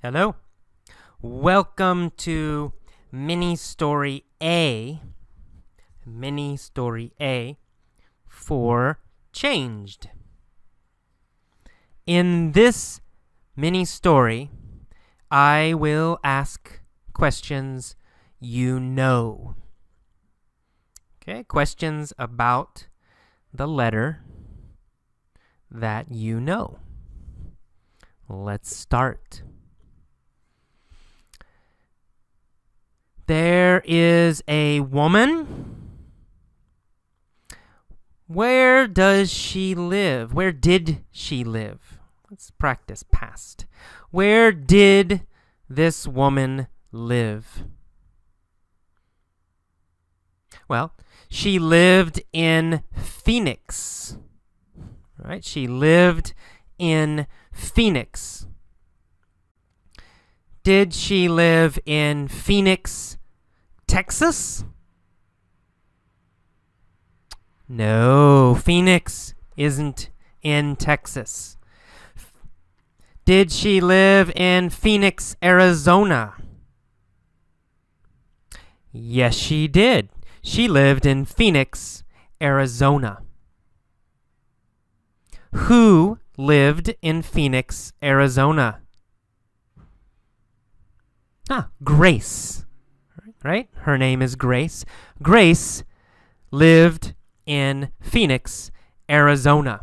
Hello. Welcome to mini story A for changed. In this mini story, I will ask questions you know. Okay, questions about the letter that you know. Let's start. There is a woman. Where does she live? Where did she live? Let's practice past. Where did this woman live? Well, she lived in Phoenix. Right? She lived in Phoenix. Did she live in Phoenix, Texas? No, Phoenix isn't in Texas. Did she live in Phoenix, Arizona? Yes, she did. She lived in Phoenix, Arizona. Who lived in Phoenix, Arizona? Grace. Right? Her name is Grace. Grace lived in Phoenix, Arizona.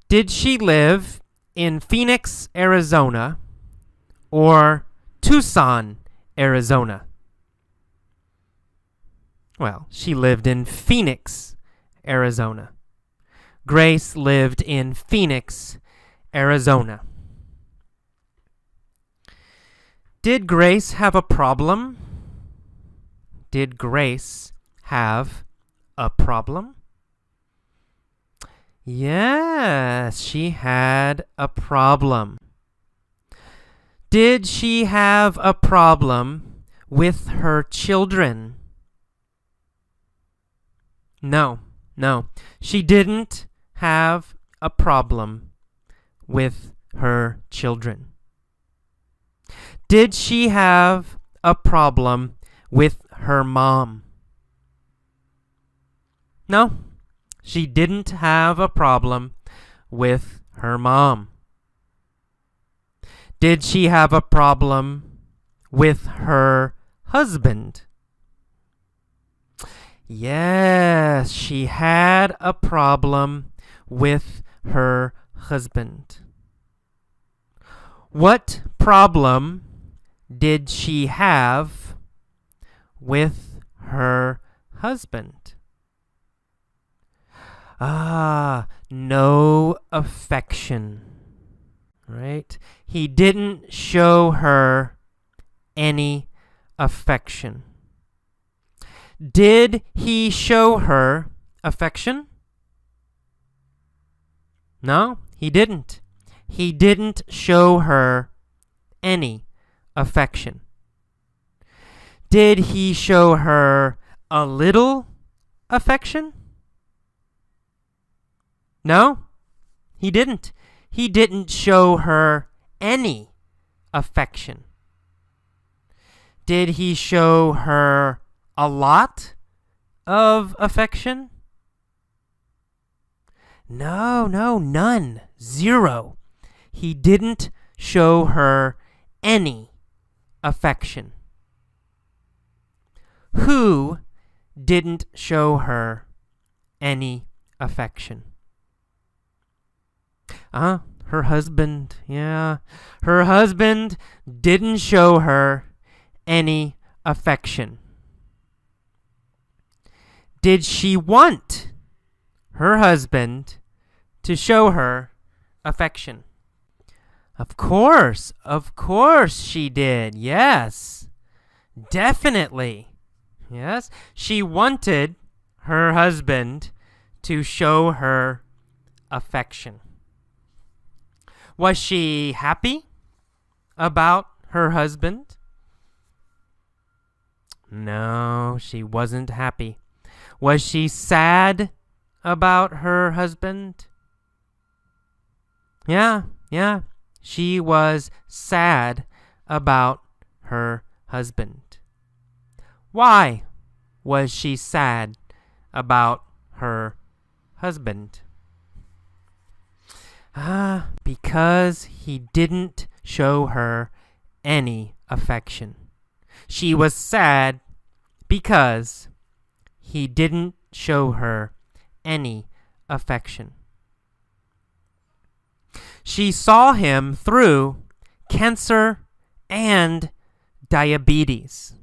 Did she live in Phoenix, Arizona, or Tucson, Arizona? Well, she lived in Phoenix, Arizona. Grace lived in Phoenix, Arizona. Did Grace have a problem? Did Grace have a problem? Yes, she had a problem. Did she have a problem with her children? No, she didn't have a problem with her children. Did she have a problem with her mom? No, she didn't have a problem with her mom. Did she have a problem with her husband? Yes, she had a problem with her husband. What problem did she have with her husband? No affection. Right? He didn't show her any affection. Did he show her affection? No, he didn't. He didn't show her any affection. Did he show her a little affection? No, he didn't. He didn't show her any affection. Did he show her a lot of affection? No, none. Zero. He didn't show her any affection. Who didn't show her any affection? Her husband. Yeah, her husband didn't show her any affection. Did she want her husband to show her affection? Of course she did. Yes, definitely. Yes, she wanted her husband to show her affection. Was she happy about her husband? No, she wasn't happy. Was she sad about her husband? Yeah, She was sad about her husband. Why was she sad about her husband? Because he didn't show her any affection. She was sad because he didn't show her any affection. She saw him through cancer and diabetes.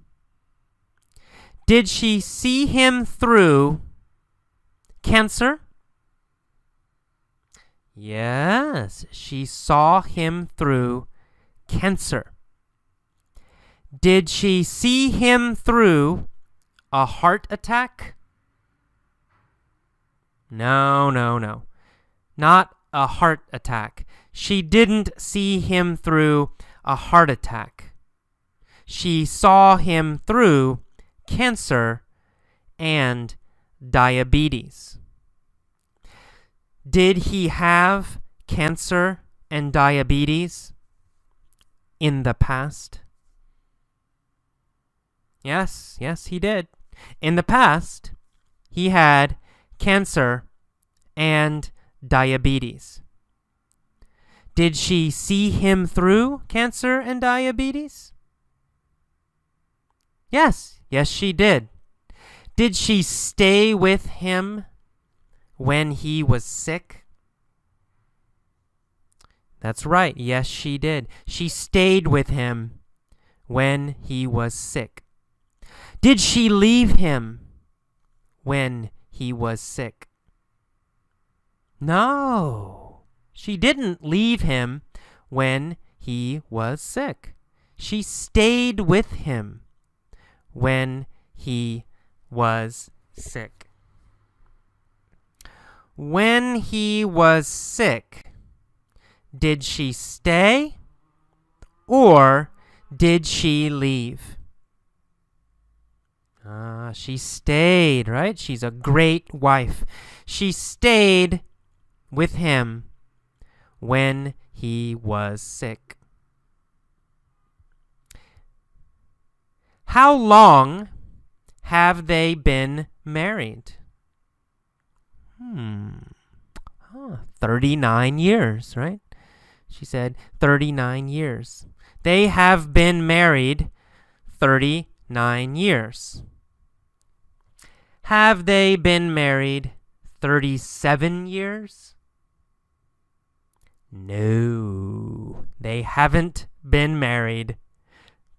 Did she see him through cancer? Yes, she saw him through cancer. Did she see him through a heart attack? No. Not a heart attack. She didn't see him through a heart attack. She saw him through cancer and diabetes. Did he have cancer and diabetes in the past? Yes, he did. In the past, he had cancer and diabetes. Did she see him through cancer and diabetes? Yes, she did. Did she stay with him when he was sick? That's right. Yes, she did. She stayed with him when he was sick. Did she leave him when he was sick? No, she didn't leave him when he was sick. She stayed with him when he was sick. When he was sick, did she stay or did she leave? She stayed, right? She's a great wife. She stayed with him when he was sick. How long have they been married? 39 years, right? She said 39 years. They have been married 39 years. Have they been married 37 years? No, they haven't been married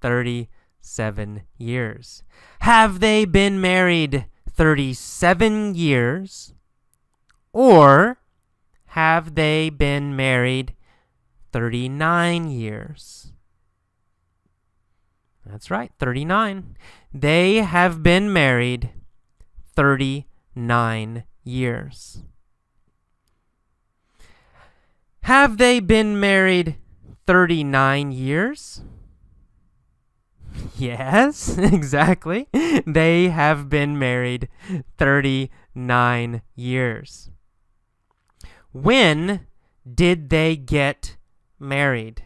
37 years. Have they been married 37 years? Or have they been married 39 years? That's right, 39. They have been married 39 years. Have they been married 39 years? Yes, exactly. They have been married 39 years. When did they get married?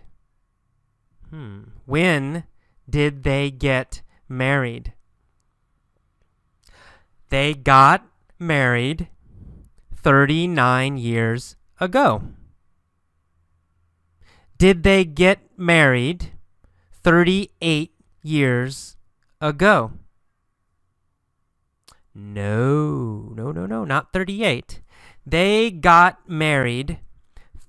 When did they get married? They got married 39 years ago. Did they get married 38 years ago? No, not 38. They got married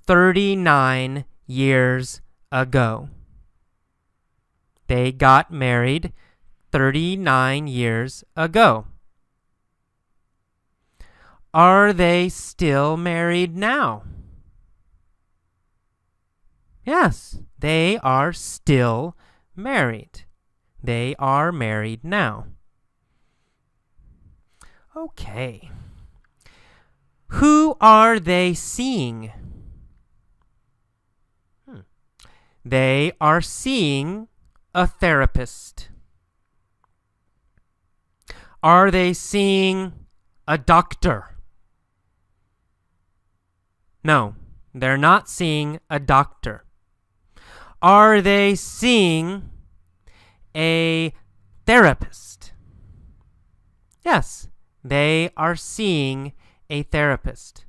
39 years ago. They got married 39 years ago. Are they still married now? Yes, they are still married. They are married now. Okay. Who are they seeing? They are seeing a therapist. Are they seeing a doctor? No, they're not seeing a doctor. Are they seeing a therapist? Yes, they are seeing a therapist.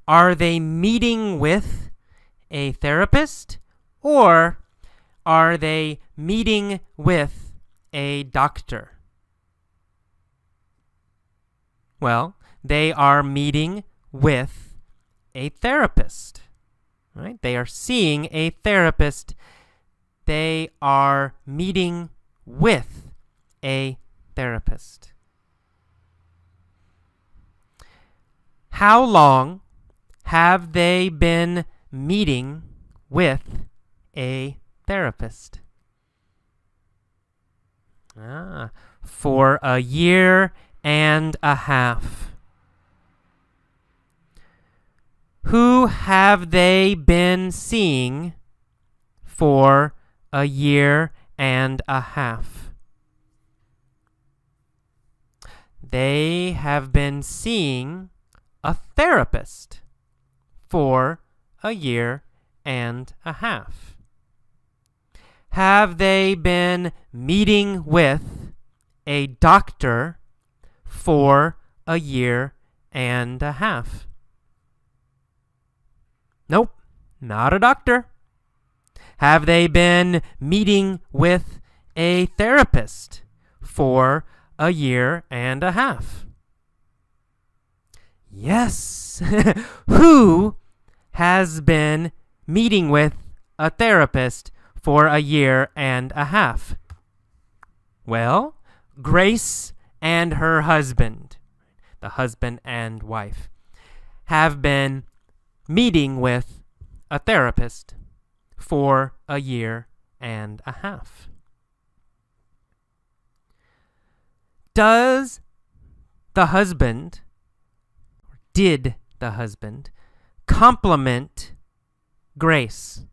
Are they meeting with a therapist? Or are they meeting with a doctor? Well, they are meeting with a therapist. Right? They are seeing a therapist. They are meeting with a therapist. How long have they been meeting with a therapist? For a year and a half. Who have they been seeing for a year and a half? They have been seeing a therapist for a year and a half. Have they been meeting with a doctor for a year and a half? Nope, not a doctor. Have they been meeting with a therapist for a year and a half? Yes. Who has been meeting with a therapist for a year and a half? Well, Grace and her husband, the husband and wife, have been meeting with a therapist for a year and a half. Did the husband compliment Grace?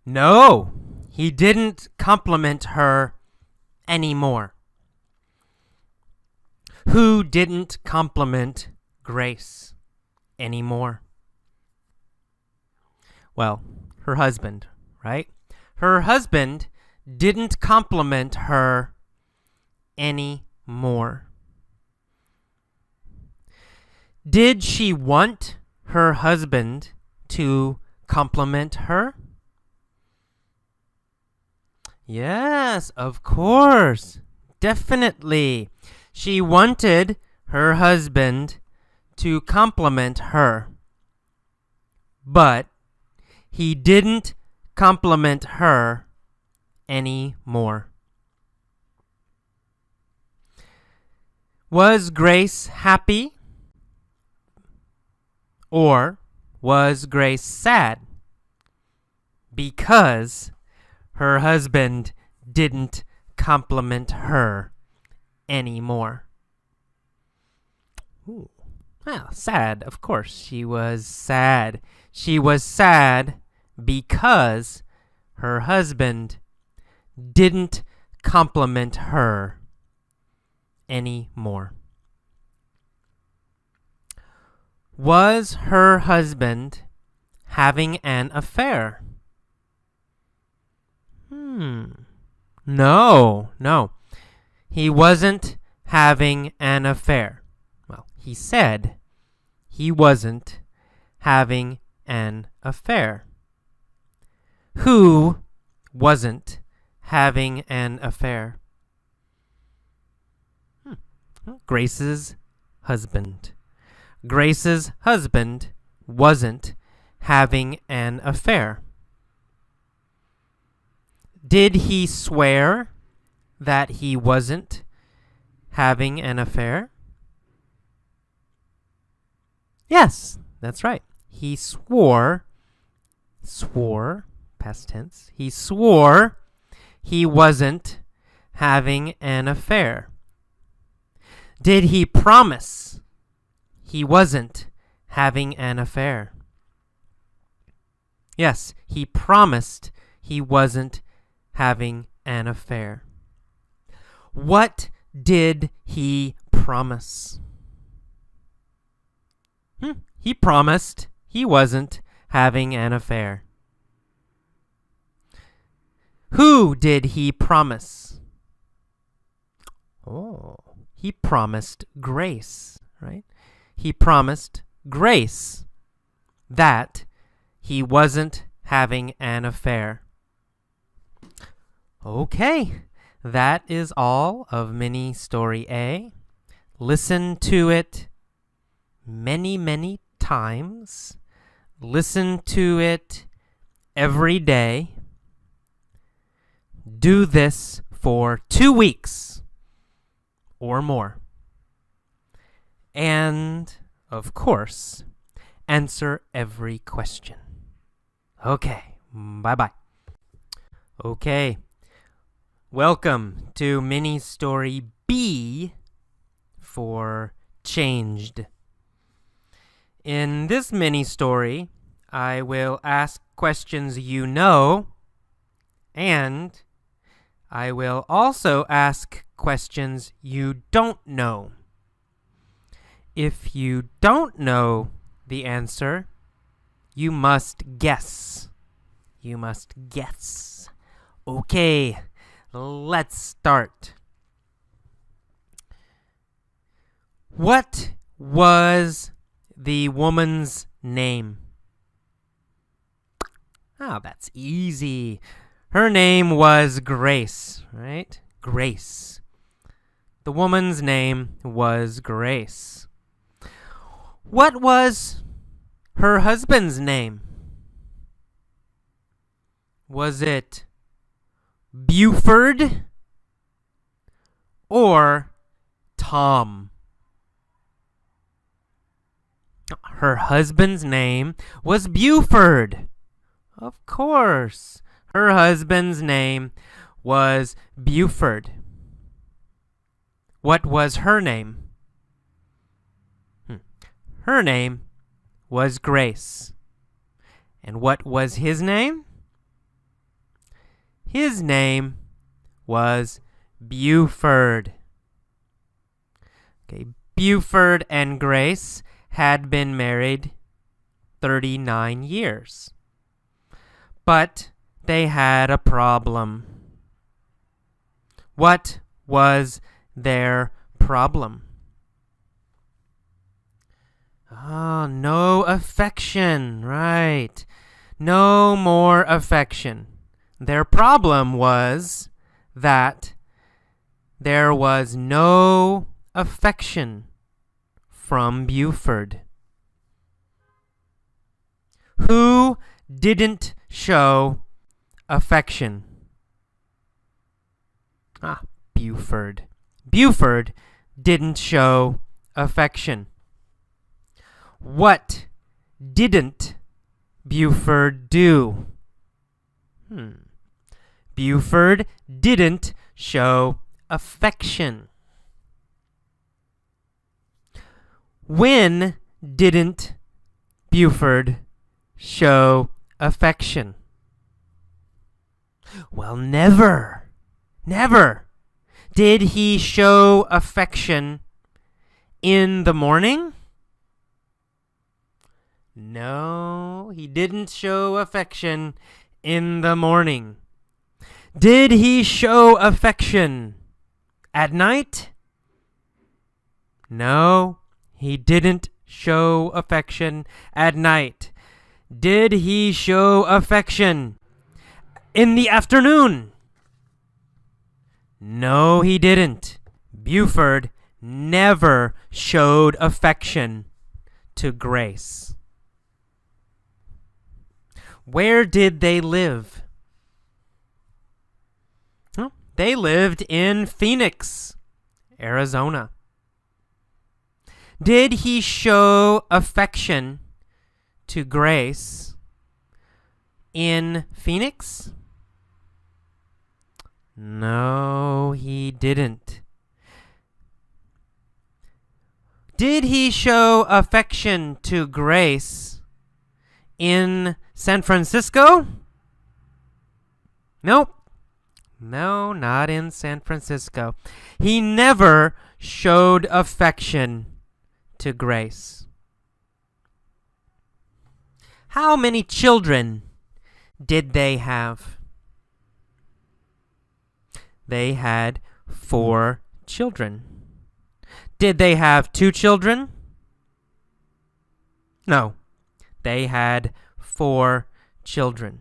No, he didn't compliment her anymore. Who didn't compliment Grace anymore? Well, her husband, right? Her husband didn't compliment her anymore. Did she want her husband to compliment her? Yes, of course. Definitely. She wanted her husband to compliment her. But he didn't compliment her anymore. Was Grace happy? Or was Grace sad? Because her husband didn't compliment her anymore. Ooh. Well, sad, of course. She was sad. She was sad because her husband didn't compliment her anymore. Was her husband having an affair? No. He wasn't having an affair. Well, he said he wasn't having an affair. Who wasn't having an affair? Grace's husband. Grace's husband wasn't having an affair. Did he swear that he wasn't having an affair? Yes, that's right. He swore, past tense, he swore he wasn't having an affair. Did he promise he wasn't having an affair? Yes, he promised he wasn't having an affair. What did he promise? He promised he wasn't having an affair. Who did he promise? Oh, he promised Grace, right? He promised Grace that he wasn't having an affair. Okay, that is all of mini story A. Listen to it many, many times. Listen to it every day. Do this for 2 weeks or more. And, of course, answer every question. Okay, bye-bye. Okay, welcome to mini story B for changed. In this mini story, I will ask questions you know, and I will also ask questions you don't know. If you don't know the answer, you must guess. You must guess. Okay, let's start. What was the woman's name? Oh, that's easy. Her name was Grace, right? Grace. The woman's name was Grace. What was her husband's name? Was it Buford or Tom? Her husband's name was Buford. Of course. Her husband's name was Buford. What was her name? Her name was Grace. And what was his name? His name was Buford. Okay, Buford and Grace had been married 39 years. But they had a problem. What was their problem? Oh, no affection, right. No more affection. Their problem was that there was no affection from Buford. Who didn't show affection? Buford. Buford didn't show affection. What didn't Buford do? Buford didn't show affection. When didn't Buford show affection? Well, never. Never. Did he show affection in the morning? No, he didn't show affection in the morning. Did he show affection at night? No, he didn't show affection at night. Did he show affection in the afternoon? No, he didn't. Buford never showed affection to Grace. Where did they live? They lived in Phoenix, Arizona. Did he show affection to Grace in Phoenix? No, he didn't. Did he show affection to Grace in San Francisco? Nope. No, not in San Francisco. He never showed affection to Grace. How many children did they have? they had 4 children. Did they have 2 children? No, they had 4 children.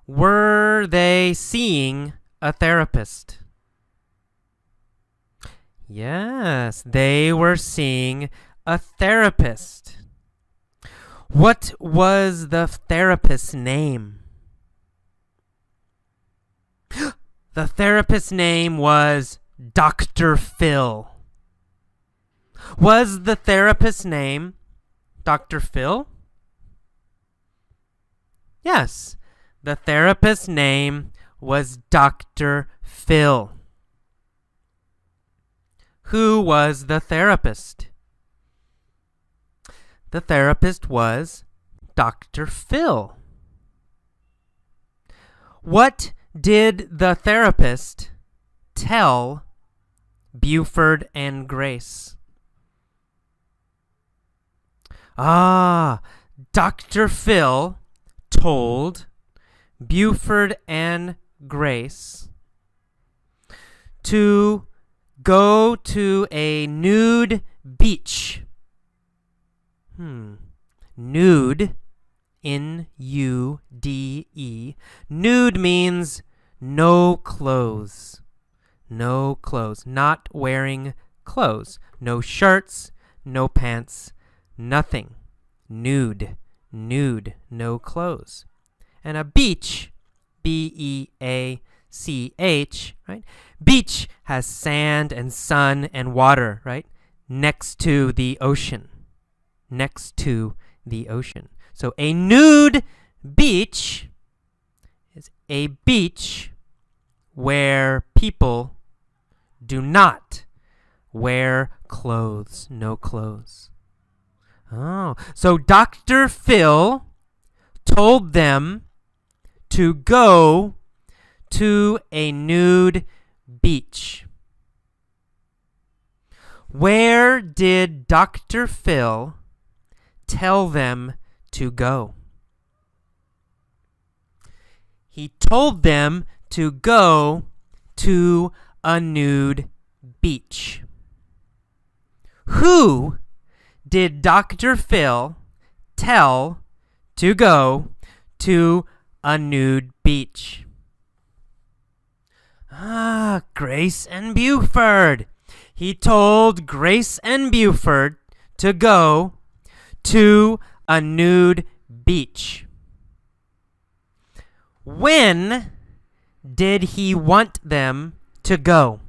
Were they seeing a therapist? Yes, they were seeing a therapist. What was the therapist's name? The therapist's name was Dr. Phil. Was the therapist's name Dr. Phil? Yes, the therapist's name was Dr. Phil. Who was the therapist? The therapist was Dr. Phil. What did the therapist tell Buford and Grace? Dr. Phil told Buford and Grace to go to a nude beach. Nude, N-U-D-E. Nude means no clothes. No clothes. Not wearing clothes. No shirts, no pants, nothing. Nude. Nude. No clothes. And a beach, B-E-A-C-H, right? Beach has sand and sun and water, right? Next to the ocean. Next to the ocean. So a nude beach is a beach where people do not wear clothes. No clothes. Oh, so Dr. Phil told them to go to a nude beach. Where did Dr. Phil tell them to go? He told them to go to a nude beach. Who did Dr. Phil tell to go to a nude beach? Grace and Buford. He told Grace and Buford to go to a nude beach. When did he want them to go?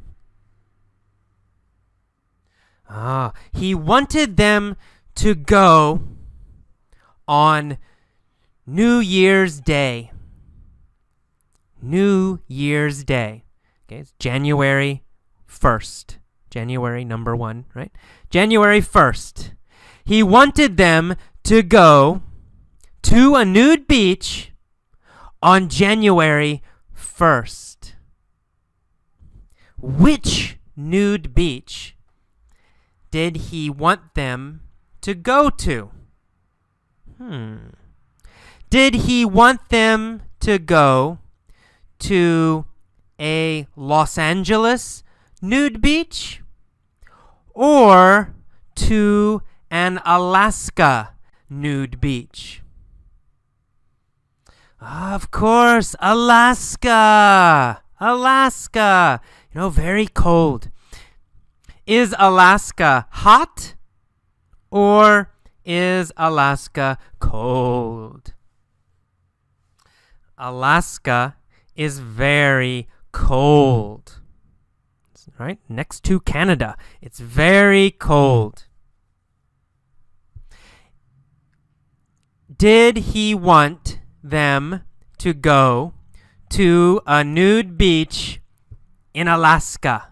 He wanted them to go on New Year's Day. New Year's Day. Okay, it's January 1st. January number 1, right? January 1st. He wanted them to go to a nude beach on January 1st. Which nude beach did he want them to go to? Did he want them to go to a Los Angeles nude beach or to an Alaska nude beach? Of course, Alaska. Alaska. You know, very cold. Is Alaska hot or is Alaska cold? Alaska is very cold. Right? Next to Canada. It's very cold. Did he want them to go to a nude beach in Alaska?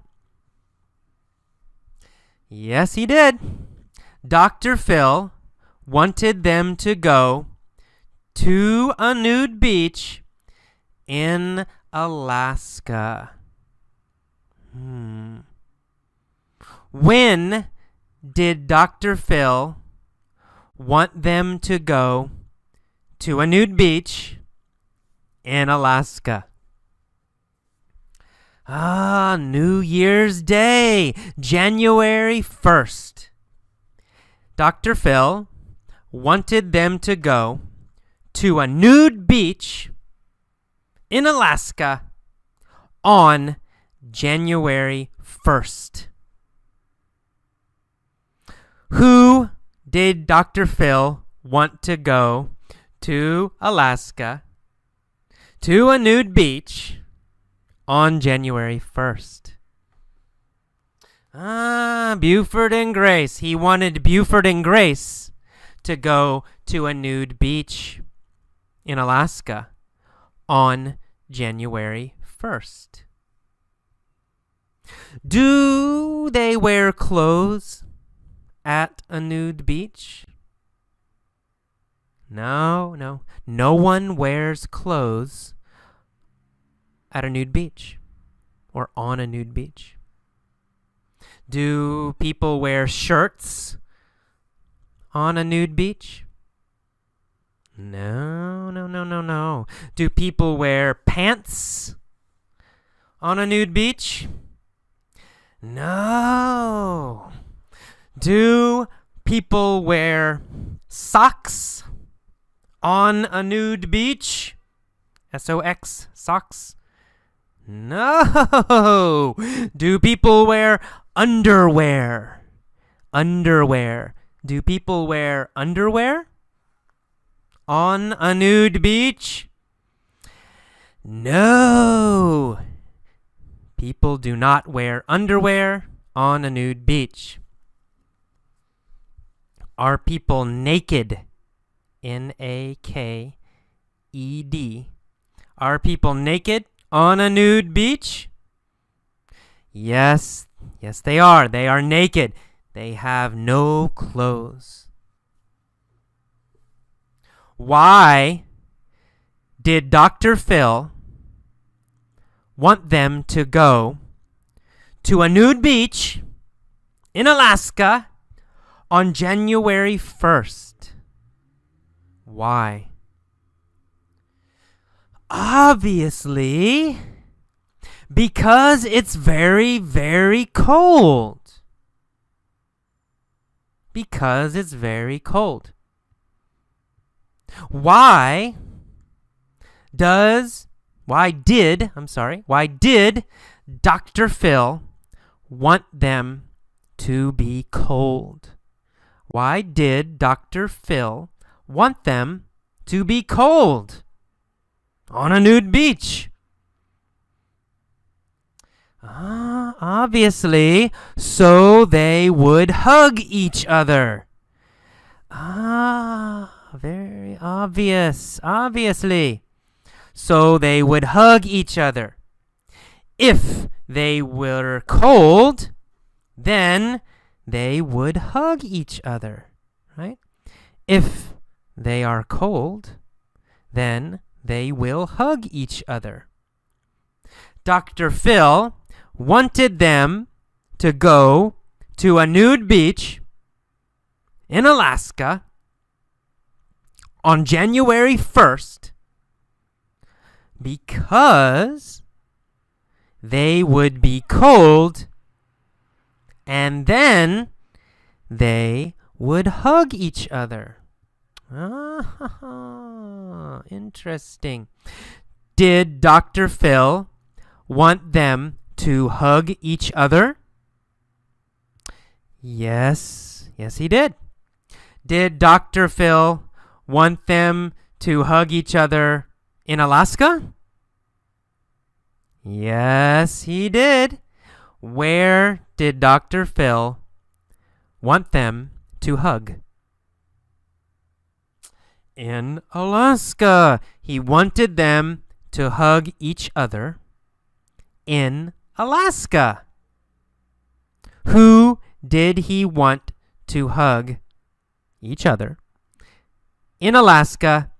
Yes, he did. Dr. Phil wanted them to go to a nude beach in Alaska. When did Dr. Phil want them to go to a nude beach in Alaska? New Year's Day, January 1st. Dr. Phil wanted them to go to a nude beach in Alaska on January 1st. Who did Dr. Phil want to go to Alaska to a nude beach on January 1st? Buford and Grace. He wanted Buford and Grace to go to a nude beach in Alaska on January 1st. Do they wear clothes at a nude beach? No. No one wears clothes at a nude beach or on a nude beach. Do people wear shirts on a nude beach? No. Do people wear pants on a nude beach? No. Do people wear socks on a nude beach? SOX, socks? No. Do people wear underwear? Underwear. Do people wear underwear on a nude beach? No. People do not wear underwear on a nude beach. Are people naked? Naked. Are people naked on a nude beach? Yes, they are. They are naked. They have no clothes. Why did Dr. Phil want them to go to a nude beach in Alaska on January 1st? Why? Obviously, because it's very, very cold. Because it's very cold. Why did Dr. Phil want them to be cold? Why did Dr. Phil want them to be cold on a nude beach? Obviously, so they would hug each other. Very obvious. Obviously. So they would hug each other. If they were cold, then they would hug each other, right? If they are cold, then they will hug each other. Dr. Phil wanted them to go to a nude beach in Alaska on January 1st because they would be cold and then they would hug each other. Interesting. Did Dr. Phil want them to hug each other? Yes, he did. Did Dr. Phil want them to hug each other in Alaska? Yes, he did. Where did Dr. Phil want them to hug? In Alaska. He wanted them to hug each other in Alaska. Who did he want to hug each other in Alaska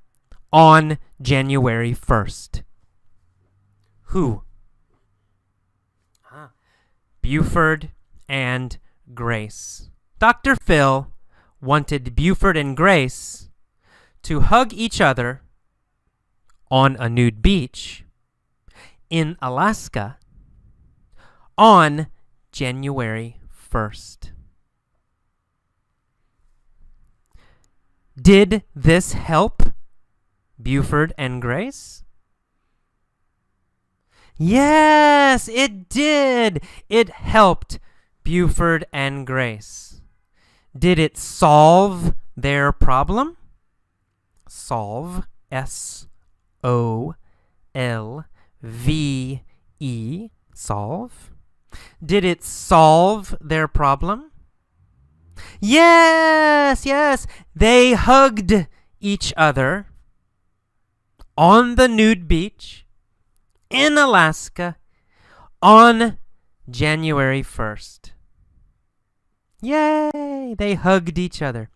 on January 1st? Who? Buford and Grace. Dr. Phil wanted Buford and Grace to hug each other on a nude beach in Alaska on January 1st. Did this help Buford and Grace? Yes, it did. It helped Buford and Grace. Did it solve their problem? Solve, S-O-L-V-E, solve. Did it solve their problem? Yes, yes. They hugged each other on the nude beach in Alaska on January 1st. Yay! They hugged each other.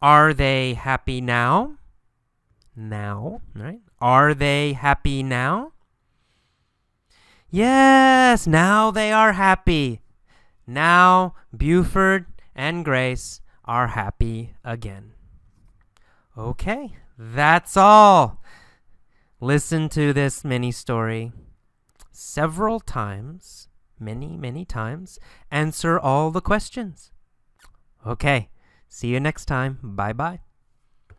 Are they happy now? Now, right? Are they happy now? Yes, now they are happy. Now Buford and Grace are happy again. Okay, that's all. Listen to this mini story several times, many times. Answer all the questions. Okay, see you next time. Bye-bye.